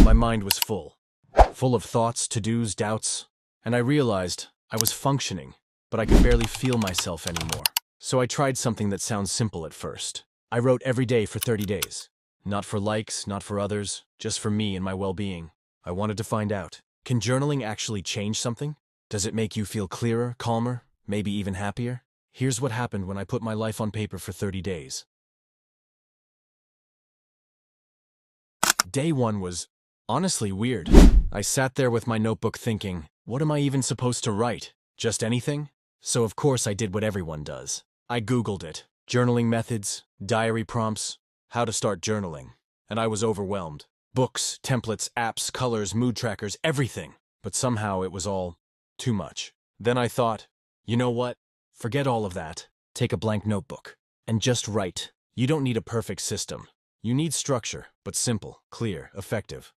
My mind was full of thoughts, to-dos, doubts, and I realized I was functioning, but I could barely feel myself anymore. So I tried something that sounds simple at first. I wrote every day for 30 days. Not for likes, not for others, just for me and my well-being. I wanted to find out, can journaling actually change something? Does it make you feel clearer, calmer, maybe even happier? Here's what happened when I put my life on paper for 30 days. Day 1 was honestly weird. I sat there with my notebook thinking, what am I even supposed to write? Just anything? So of course I did what everyone does. I Googled it. Journaling methods, diary prompts, how to start journaling. And I was overwhelmed. Books, templates, apps, colors, mood trackers, everything. But somehow it was all too much. Then I thought, you know what? Forget all of that. Take a blank notebook and just write. You don't need a perfect system. You need structure, but simple, clear, effective.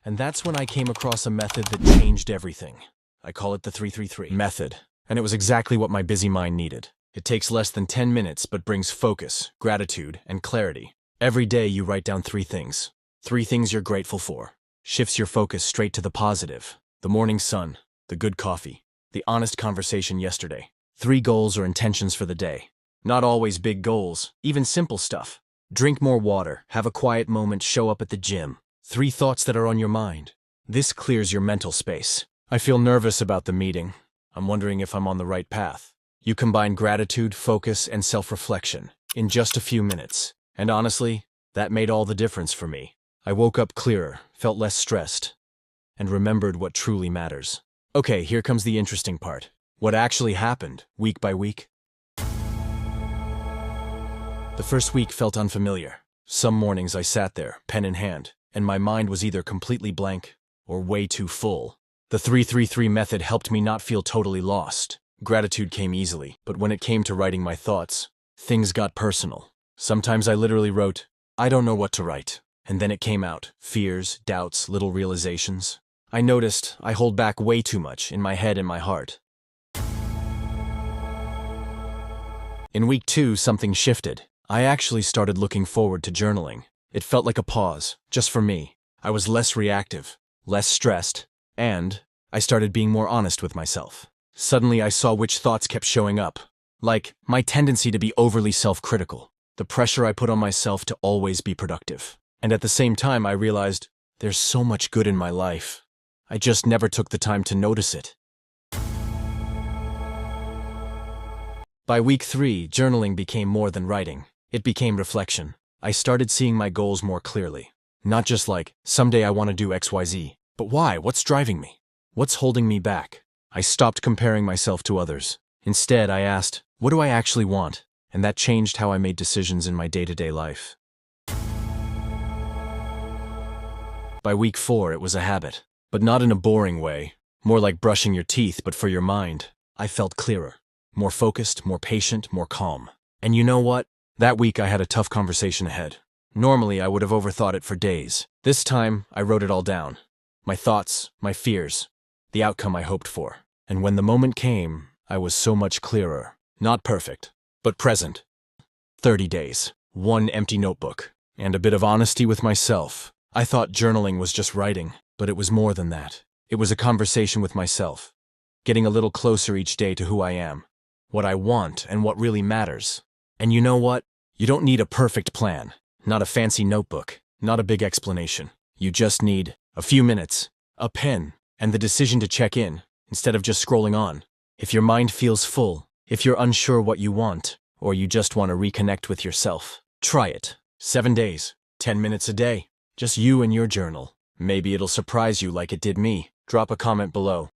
And that's when I came across a method that changed everything. I call it the 333 method, and it was exactly what my busy mind needed. It takes less than 10 minutes, but brings focus, gratitude, and clarity. Every day you write down 3 things. 3 things you're grateful for. Shifts your focus straight to the positive. The morning sun, the good coffee, the honest conversation yesterday. 3 goals or intentions for the day. Not always big goals, even simple stuff. Drink more water, have a quiet moment, show up at the gym. 3 thoughts that are on your mind. This clears your mental space. I feel nervous about the meeting. I'm wondering if I'm on the right path. You combine gratitude, focus, and self-reflection in just a few minutes. And honestly, that made all the difference for me. I woke up clearer, felt less stressed, and remembered what truly matters. Okay, here comes the interesting part. What actually happened, week by week? The first week felt unfamiliar. Some mornings I sat there, pen in hand, and my mind was either completely blank or way too full. The 333 method helped me not feel totally lost. Gratitude came easily, but when it came to writing my thoughts, things got personal. Sometimes I literally wrote, I don't know what to write. And then it came out. Fears, doubts, little realizations. I noticed I hold back way too much in my head and my heart. In week 2, something shifted. I actually started looking forward to journaling. It felt like a pause, just for me. I was less reactive, less stressed, and I started being more honest with myself. Suddenly I saw which thoughts kept showing up. Like, my tendency to be overly self-critical. The pressure I put on myself to always be productive. And at the same time I realized, there's so much good in my life. I just never took the time to notice it. By week 3, journaling became more than writing. It became reflection. I started seeing my goals more clearly. Not just like, someday I want to do XYZ. But why? What's driving me? What's holding me back? I stopped comparing myself to others. Instead, I asked, what do I actually want? And that changed how I made decisions in my day-to-day life. By week 4, it was a habit. But not in a boring way. More like brushing your teeth, but for your mind. I felt clearer. More focused, more patient, more calm. And you know what? That week I had a tough conversation ahead. Normally I would have overthought it for days. This time I wrote it all down. My thoughts, my fears, the outcome I hoped for. And when the moment came, I was so much clearer. Not perfect, but present. 30 days, 1 empty notebook, and a bit of honesty with myself. I thought journaling was just writing, but it was more than that. It was a conversation with myself. Getting a little closer each day to who I am, what I want, and what really matters. And you know what? You don't need a perfect plan, not a fancy notebook, not a big explanation. You just need a few minutes, a pen, and the decision to check in, instead of just scrolling on. If your mind feels full, if you're unsure what you want, or you just want to reconnect with yourself, try it. 7 days, 10 minutes a day, just you and your journal. Maybe it'll surprise you like it did me. Drop a comment below.